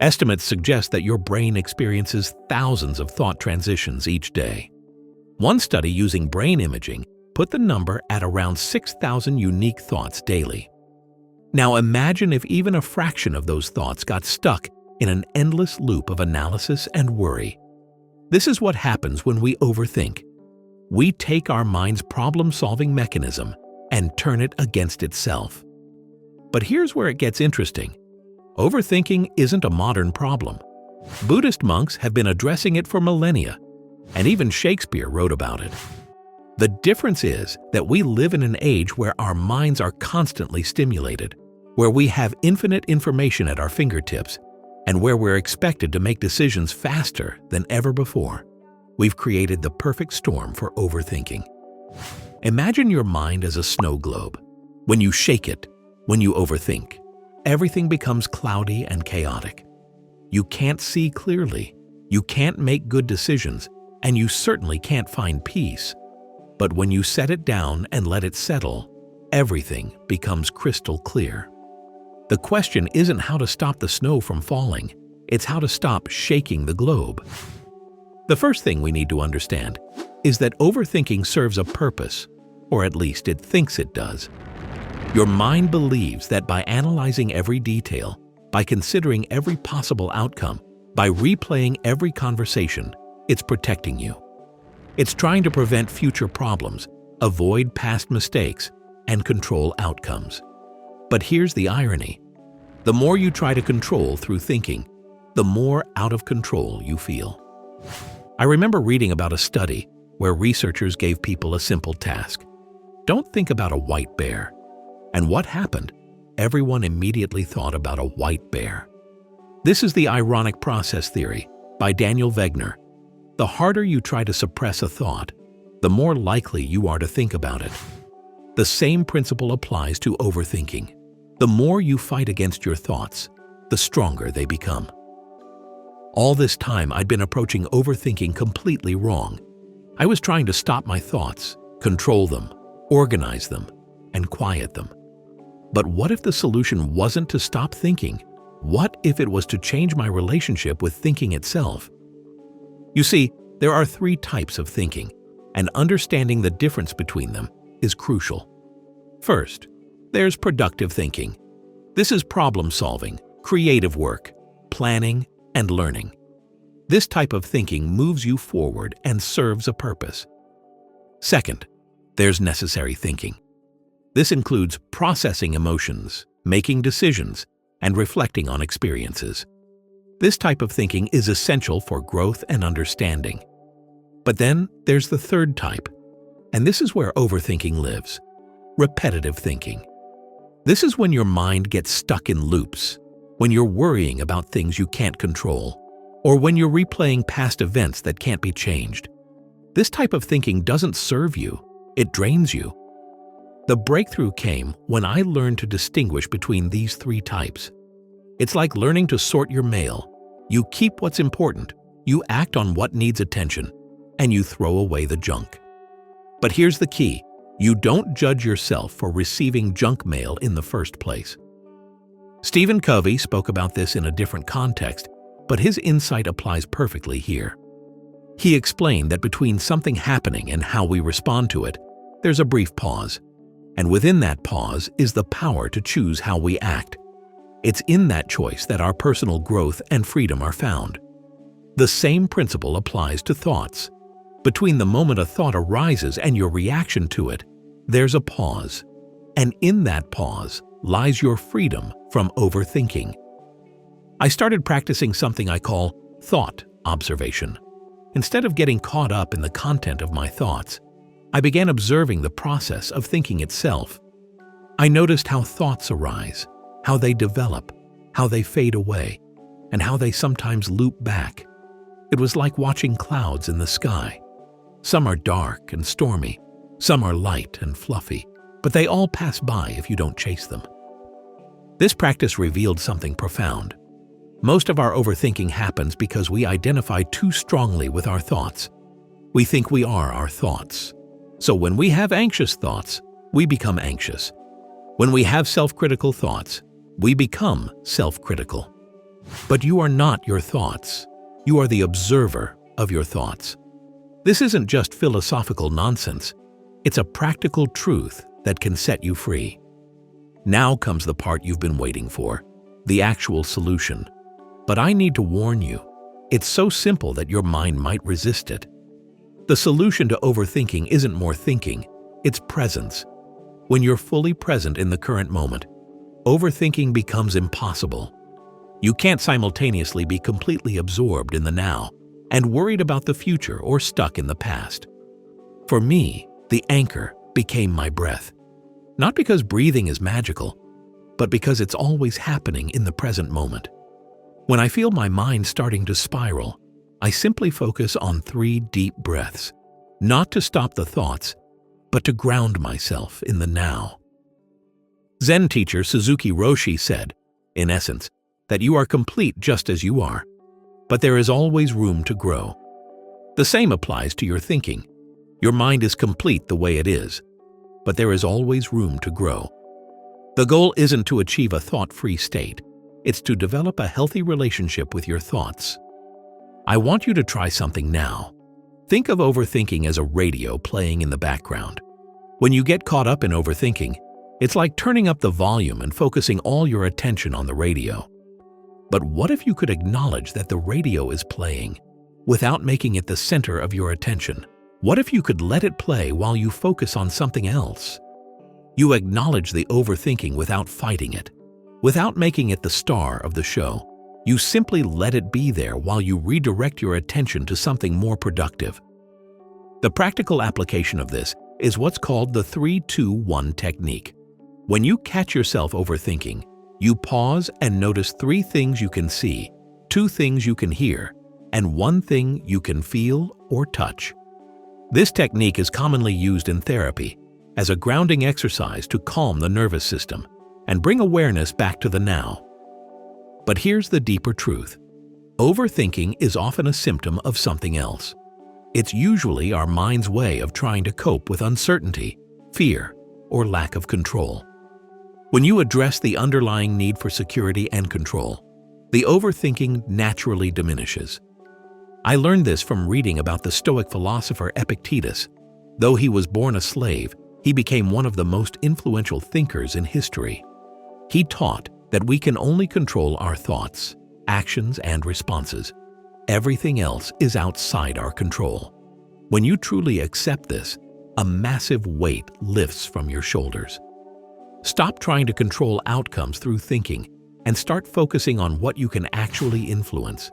Estimates suggest that your brain experiences thousands of thought transitions each day. One study using brain imaging put the number at around 6,000 unique thoughts daily. Now imagine if even a fraction of those thoughts got stuck in an endless loop of analysis and worry. This is what happens when we overthink. We take our mind's problem-solving mechanism and turn it against itself. But here's where it gets interesting. Overthinking isn't a modern problem. Buddhist monks have been addressing it for millennia, and even Shakespeare wrote about it. The difference is that we live in an age where our minds are constantly stimulated, where we have infinite information at our fingertips, and where we're expected to make decisions faster than ever before. We've created the perfect storm for overthinking. Imagine your mind as a snow globe. When you shake it, when you overthink, everything becomes cloudy and chaotic. You can't see clearly, you can't make good decisions, and you certainly can't find peace. But when you set it down and let it settle, everything becomes crystal clear. The question isn't how to stop the snow from falling, it's how to stop shaking the globe. The first thing we need to understand is that overthinking serves a purpose, or at least it thinks it does. Your mind believes that by analyzing every detail, by considering every possible outcome, by replaying every conversation, it's protecting you. It's trying to prevent future problems, avoid past mistakes, and control outcomes. But here's the irony. The more you try to control through thinking, the more out of control you feel. I remember reading about a study where researchers gave people a simple task. Don't think about a white bear. And what happened? Everyone immediately thought about a white bear. This is the ironic process theory by Daniel Wegner. The harder you try to suppress a thought, the more likely you are to think about it. The same principle applies to overthinking. The more you fight against your thoughts, the stronger they become. All this time, I'd been approaching overthinking completely wrong. I was trying to stop my thoughts, control them, organize them, and quiet them. But what if the solution wasn't to stop thinking? What if it was to change my relationship with thinking itself? You see, there are 3 types of thinking, and understanding the difference between them is crucial. First, there's productive thinking. This is problem-solving, creative work, planning, and learning. This type of thinking moves you forward and serves a purpose. Second, there's necessary thinking. This includes processing emotions, making decisions, and reflecting on experiences. This type of thinking is essential for growth and understanding. But then there's the third type, and this is where overthinking lives: repetitive thinking. This is when your mind gets stuck in loops, when you're worrying about things you can't control, or when you're replaying past events that can't be changed. This type of thinking doesn't serve you, it drains you. The breakthrough came when I learned to distinguish between these 3 types. It's like learning to sort your mail. You keep what's important, you act on what needs attention, and you throw away the junk. But here's the key: you don't judge yourself for receiving junk mail in the first place. Stephen Covey spoke about this in a different context, but his insight applies perfectly here. He explained that between something happening and how we respond to it, there's a brief pause. And within that pause is the power to choose how we act. It's in that choice that our personal growth and freedom are found. The same principle applies to thoughts. Between the moment a thought arises and your reaction to it, there's a pause. And in that pause lies your freedom from overthinking. I started practicing something I call thought observation. Instead of getting caught up in the content of my thoughts, I began observing the process of thinking itself. I noticed how thoughts arise, how they develop, how they fade away, and how they sometimes loop back. It was like watching clouds in the sky. Some are dark and stormy, some are light and fluffy, but they all pass by if you don't chase them. This practice revealed something profound. Most of our overthinking happens because we identify too strongly with our thoughts. We think we are our thoughts. So when we have anxious thoughts, we become anxious. When we have self-critical thoughts, we become self-critical. But you are not your thoughts. You are the observer of your thoughts. This isn't just philosophical nonsense. It's a practical truth that can set you free. Now comes the part you've been waiting for, the actual solution. But I need to warn you, it's so simple that your mind might resist it. The solution to overthinking isn't more thinking, it's presence. When you're fully present in the current moment, overthinking becomes impossible. You can't simultaneously be completely absorbed in the now and worried about the future or stuck in the past. For me, the anchor became my breath. Not because breathing is magical, but because it's always happening in the present moment. When I feel my mind starting to spiral, I simply focus on 3 deep breaths, not to stop the thoughts, but to ground myself in the now. Zen teacher Suzuki Roshi said, in essence, that you are complete just as you are, but there is always room to grow. The same applies to your thinking. Your mind is complete the way it is, but there is always room to grow. The goal isn't to achieve a thought-free state. It's to develop a healthy relationship with your thoughts. I want you to try something now. Think of overthinking as a radio playing in the background. When you get caught up in overthinking, it's like turning up the volume and focusing all your attention on the radio. But what if you could acknowledge that the radio is playing, without making it the center of your attention? What if you could let it play while you focus on something else? You acknowledge the overthinking without fighting it, without making it the star of the show. You simply let it be there while you redirect your attention to something more productive. The practical application of this is what's called the 3-2-1 technique. When you catch yourself overthinking, you pause and notice 3 things you can see, 2 things you can hear, and 1 thing you can feel or touch. This technique is commonly used in therapy as a grounding exercise to calm the nervous system and bring awareness back to the now. But here's the deeper truth. Overthinking is often a symptom of something else. It's usually our mind's way of trying to cope with uncertainty, fear, or lack of control. When you address the underlying need for security and control, the overthinking naturally diminishes. I learned this from reading about the Stoic philosopher Epictetus. Though he was born a slave, he became one of the most influential thinkers in history. He taught that we can only control our thoughts, actions, and responses. Everything else is outside our control. When you truly accept this, a massive weight lifts from your shoulders. Stop trying to control outcomes through thinking and start focusing on what you can actually influence.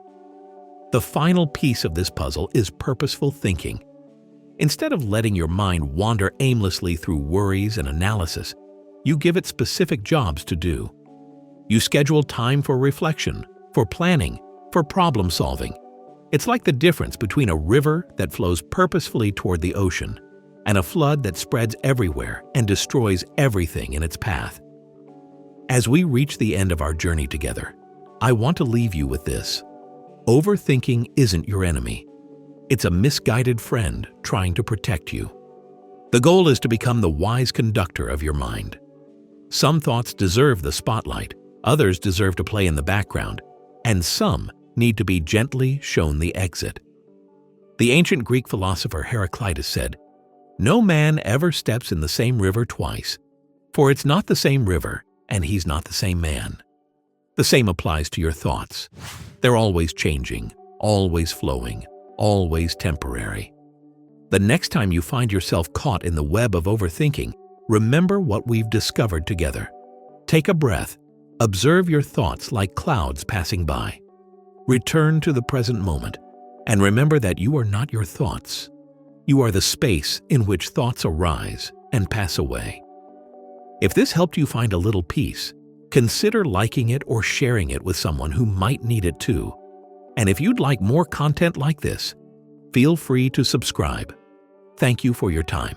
The final piece of this puzzle is purposeful thinking. Instead of letting your mind wander aimlessly through worries and analysis, you give it specific jobs to do. You schedule time for reflection, for planning, for problem solving. It's like the difference between a river that flows purposefully toward the ocean and a flood that spreads everywhere and destroys everything in its path. As we reach the end of our journey together, I want to leave you with this. Overthinking isn't your enemy. It's a misguided friend trying to protect you. The goal is to become the wise conductor of your mind. Some thoughts deserve the spotlight, others deserve to play in the background, and some need to be gently shown the exit. The ancient Greek philosopher Heraclitus said, "No man ever steps in the same river twice, for it's not the same river and he's not the same man." The same applies to your thoughts. They're always changing, always flowing, always temporary. The next time you find yourself caught in the web of overthinking, remember what we've discovered together. Take a breath. Observe your thoughts like clouds passing by. Return to the present moment, and remember that you are not your thoughts. You are the space in which thoughts arise and pass away. If this helped you find a little peace, consider liking it or sharing it with someone who might need it too. And if you'd like more content like this, feel free to subscribe. Thank you for your time.